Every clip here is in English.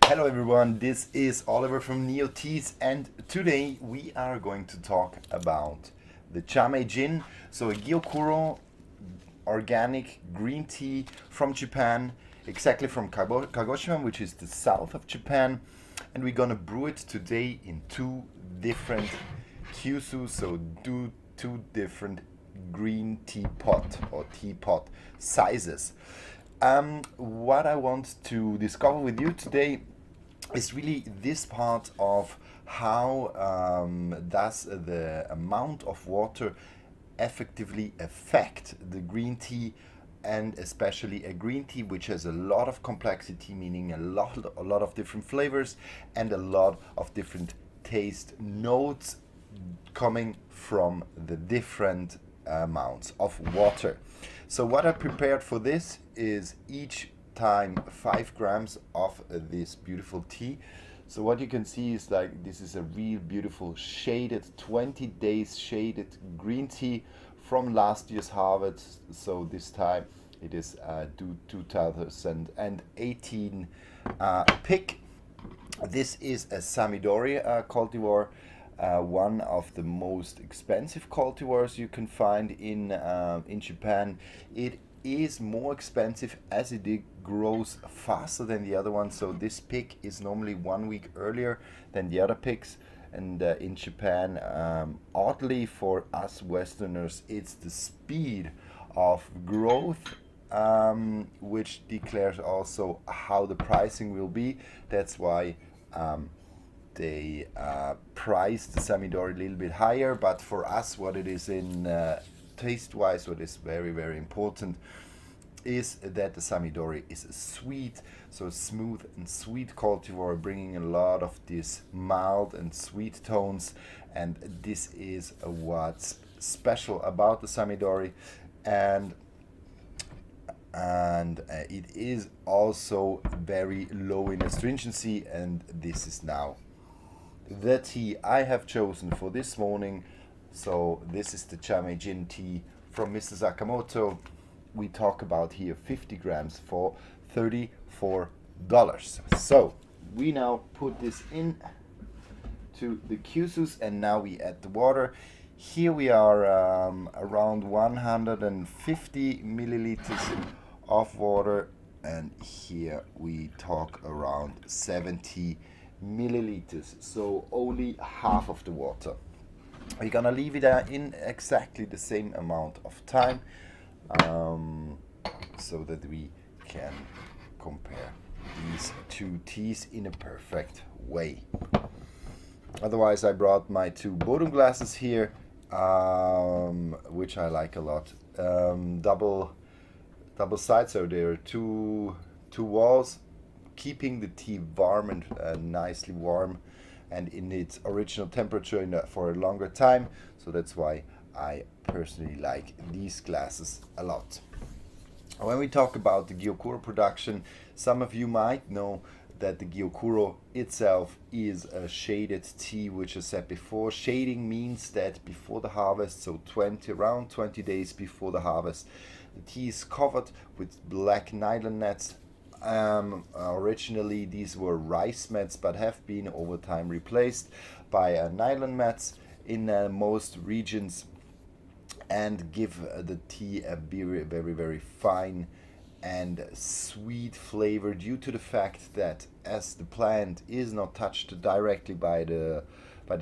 Hello everyone, this is Oliver from Neo Teas, and today we are going to talk about the Chame Gin, so a Gyokuro organic green tea from Japan, exactly from Kagoshima, which is the south of Japan, and we're gonna brew it today in two different kyusu, so two different green teapot or teapot sizes. What I want to discover with you today is really this part of how does the amount of water effectively affect the green tea, and especially a green tea which has a lot of complexity, meaning a lot of different flavors and a lot of different taste notes coming from the different amounts of water. So what I prepared for this is each time 5 grams of this beautiful tea. So what you can see is like this is a real beautiful shaded 20 days shaded green tea from last year's harvest. So this time it is 2018 pick. This is a Samidori cultivar, one of the most expensive cultivars you can find in Japan. It is more expensive as it grows faster than the other one. So this pick is normally 1 week earlier than the other picks. And in Japan, oddly for us Westerners, it's the speed of growth which declares also how the pricing will be. That's why they price the Samidori a little bit higher. But for us, what it is in taste-wise, what is very, very important is that the Samidori is a sweet, so smooth and sweet cultivar, bringing a lot of these mild and sweet tones. And this is what's special about the Samidori. And it is also very low in astringency, and this is now the tea I have chosen for this morning. So this is the Chame Gin tea from Mr. Sakamoto. We talk about here 50 grams for $34. So we now put this in to the kyusus, and now we add the water. Here we are around 150 milliliters of water, and here we talk around 70 milliliters, so only half of the water. We're gonna leave it in exactly the same amount of time, so that we can compare these two teas in a perfect way. Otherwise, I brought my two Bodum glasses here, which I like a lot. Double sides, so there are two walls, keeping the tea warm and nicely warm and in its original temperature for a longer time. So that's why I personally like these glasses a lot. When we talk about the Gyokuro production, some of you might know that the Gyokuro itself is a shaded tea, which I said before. Shading means that before the harvest, so around 20 days before the harvest, the tea is covered with black nylon nets. Originally these were rice mats, but have been over time replaced by nylon mats in most regions, and give the tea a very, very, very fine and sweet flavor, due to the fact that as the plant is not touched directly by the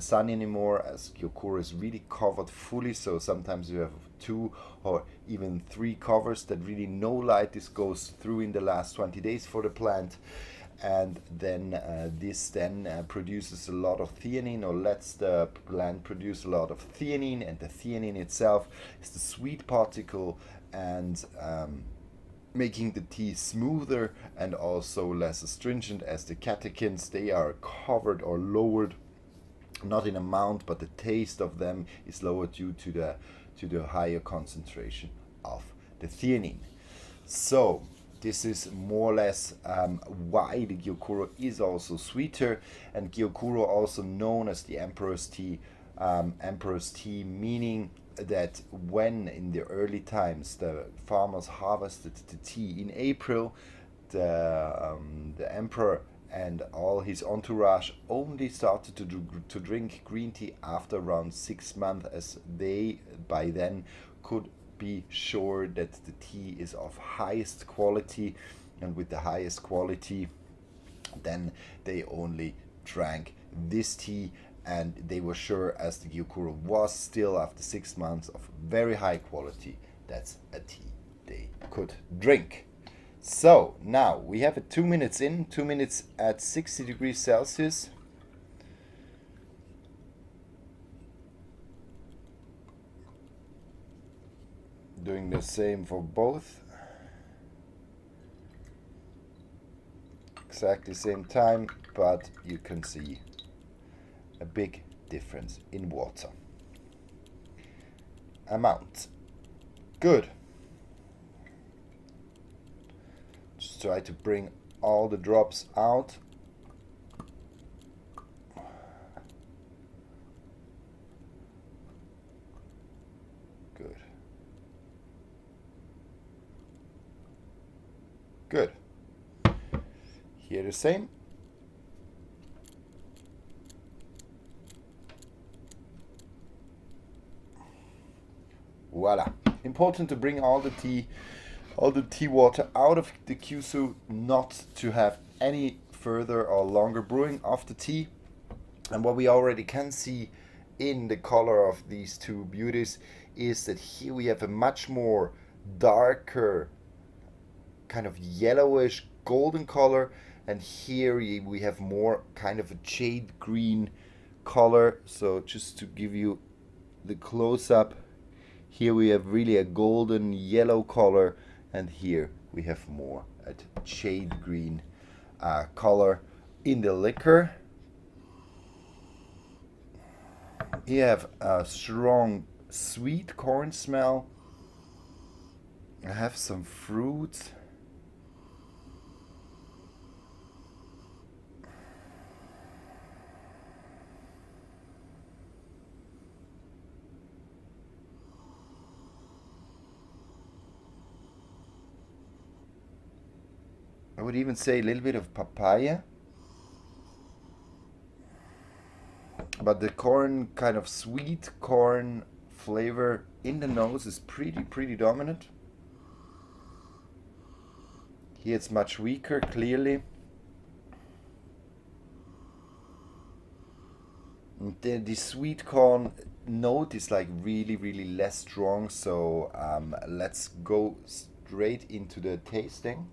sun anymore, as Gyokuro is really covered fully. So sometimes you have 2 or even 3 covers that really no light goes through in the last 20 days for the plant. And then this produces a lot of theanine, or lets the plant produce a lot of theanine, and the theanine itself is the sweet particle, and making the tea smoother and also less astringent, as the catechins, they are covered or lowered, not in amount, but the taste of them is lower due to the higher concentration of the theanine. So this is more or less why the Gyokuro is also sweeter. And Gyokuro, also known as the Emperor's tea, meaning that when in the early times the farmers harvested the tea in April, the emperor and all his entourage only started to drink green tea after around 6 months, as they by then could be sure that the tea is of highest quality, and with the highest quality then they only drank this tea, and they were sure, as the Gyokuro was still after 6 months of very high quality, that's a tea they could drink. So now we have it 2 minutes in, 2 minutes at 60 degrees Celsius. Doing the same for both. Exactly same time, but you can see a big difference in water amount. Good. Just try to bring all the drops out. Good. Good. Here the same. Voila. Important to bring all the tea water out of the Kyushu, not to have any further or longer brewing of the tea. And what we already can see in the color of these two beauties is that here we have a much more darker kind of yellowish golden color, and here we have more kind of a jade green color. So just to give you the close-up, here we have really a golden yellow color, and here we have more a jade green color in the liquor. You have a strong sweet corn smell. I have some fruit. I would even say a little bit of papaya. But the corn, kind of sweet corn flavor in the nose is pretty dominant. Here it's much weaker, clearly. And the sweet corn note is like really less strong. So let's go straight into the tasting.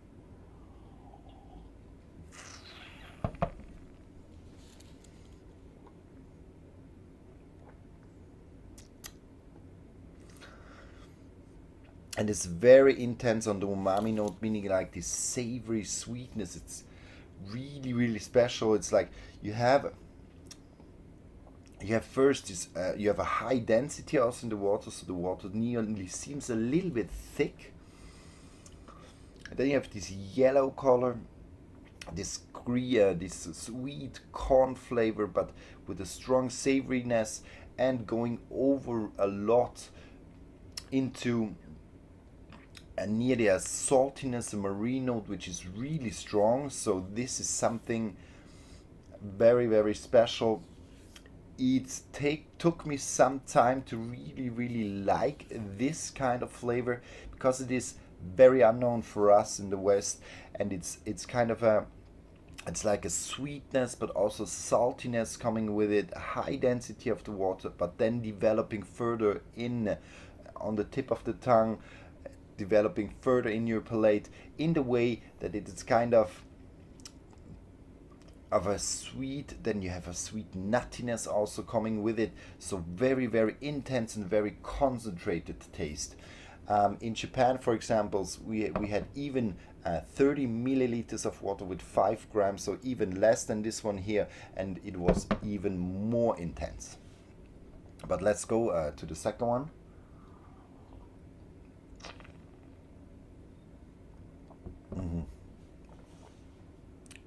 And it's very intense on the umami note, meaning like this savory sweetness. It's really special. It's like you have first this you have a high density also in the water, so the water nearly seems a little bit thick. And then you have this yellow color, this sweet corn flavor, but with a strong savoriness, and going over a lot into nearly a saltiness, a marine note, which is really strong. So this is something very special. It took me some time to really like this kind of flavor, because it is very unknown for us in the West, and it's kind of it's like a sweetness but also saltiness coming with it, a high density of the water, but then developing further in on the tip of the tongue, developing further in your palate, in the way that it is kind of a sweet, then you have a sweet nuttiness also coming with it. So very intense and very concentrated taste. In Japan, for example, we had even 30 milliliters of water with 5 grams, so even less than this one here, and it was even more intense. But let's go to the second one.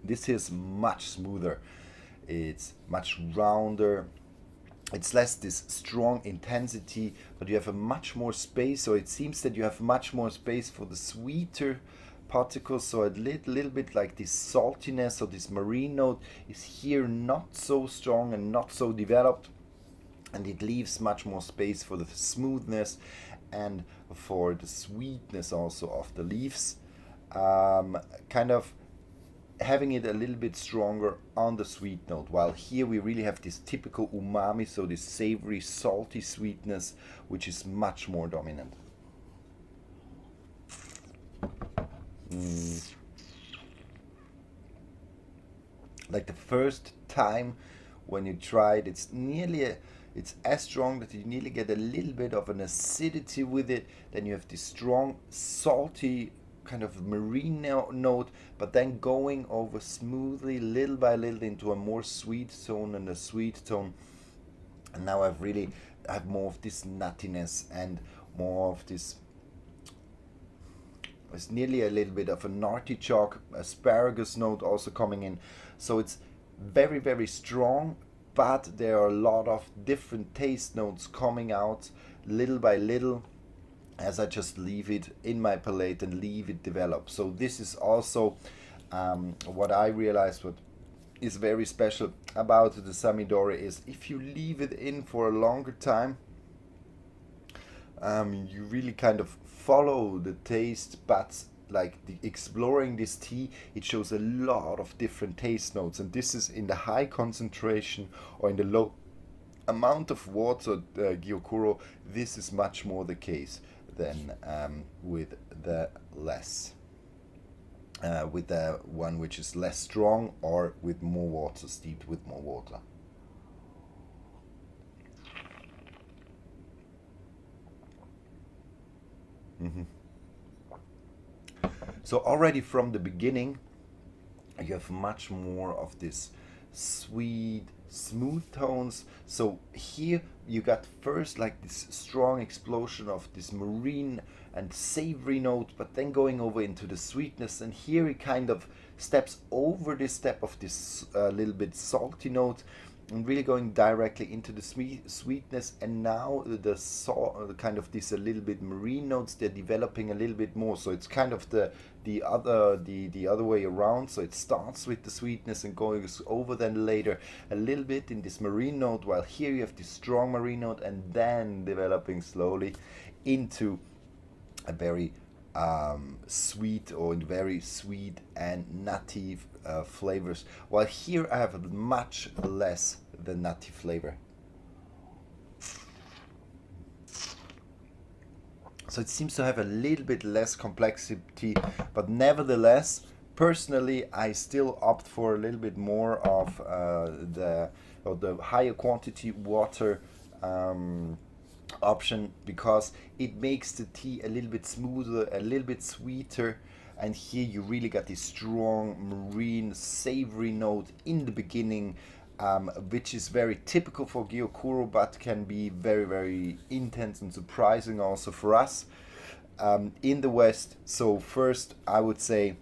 This is much smoother, it's much rounder, it's less this strong intensity, but you have a much more space. So it seems that you have much more space for the sweeter particles, so a little bit like this saltiness, so this marine note is here not so strong and not so developed, and it leaves much more space for the smoothness and for the sweetness also of the leaves, kind of having it a little bit stronger on the sweet note, while here we really have this typical umami, so this savory salty sweetness, which is much more dominant. Like the first time when you try it, it's as strong that you nearly get a little bit of an acidity with it. Then you have this strong salty kind of marine note, but then going over smoothly little by little into a more sweet tone and a sweet tone. And now I have more of this nuttiness and more of this, it's nearly a little bit of an artichoke, asparagus note also coming in. So it's very, very strong, but there are a lot of different taste notes coming out little by little as I just leave it in my palate and leave it develop. So this is also what I realized what is very special about the Samidori is if you leave it in for a longer time, you really kind of follow the taste buds, like exploring this tea. It shows a lot of different taste notes, and this is in the high concentration or in the low amount of water Gyokuro. This is much more the case than with the less with the one which is less strong or with more water, steeped with more water. So already from the beginning, you have much more of this sweet, smooth tones. So here you got first like this strong explosion of this marine and savory note, but then going over into the sweetness. And here it kind of steps over this step of this little bit salty note and really going directly into the sweetness. And now the kind of this a little bit marine notes, they're developing a little bit more. So it's kind of the other way around. So it starts with the sweetness and goes over then later a little bit in this marine note, while here you have this strong marine note and then developing slowly into a very sweet or very sweet and nutty flavors, while here I have much less the nutty flavor. So it seems to have a little bit less complexity, but nevertheless, personally, I still opt for a little bit more of the higher quantity water option, because it makes the tea a little bit smoother, a little bit sweeter, and here you really got this strong marine savory note in the beginning, which is very typical for Gyokuro, but can be very, very intense and surprising also for us in the West. So first, I would say,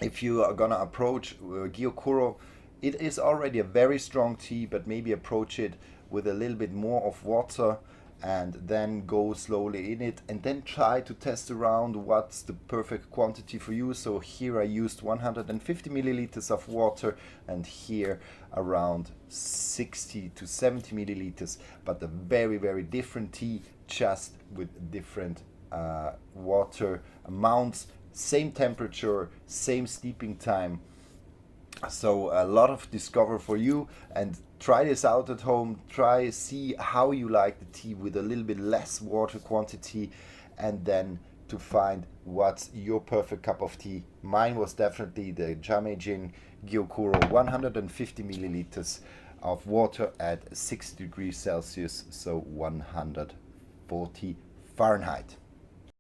if you are gonna approach Gyokuro, it is already a very strong tea, but maybe approach it with a little bit more of water and then go slowly in it, and then try to test around what's the perfect quantity for you. So here I used 150 milliliters of water, and here around 60 to 70 milliliters, but a very, very different tea, just with different water amounts, same temperature, same steeping time. So a lot of discover for you, and try this out at home. See how you like the tea with a little bit less water quantity, and then to find what's your perfect cup of tea. Mine was definitely the Jamejin Gyokuro, 150 milliliters of water at 60 degrees Celsius, so 140 Fahrenheit.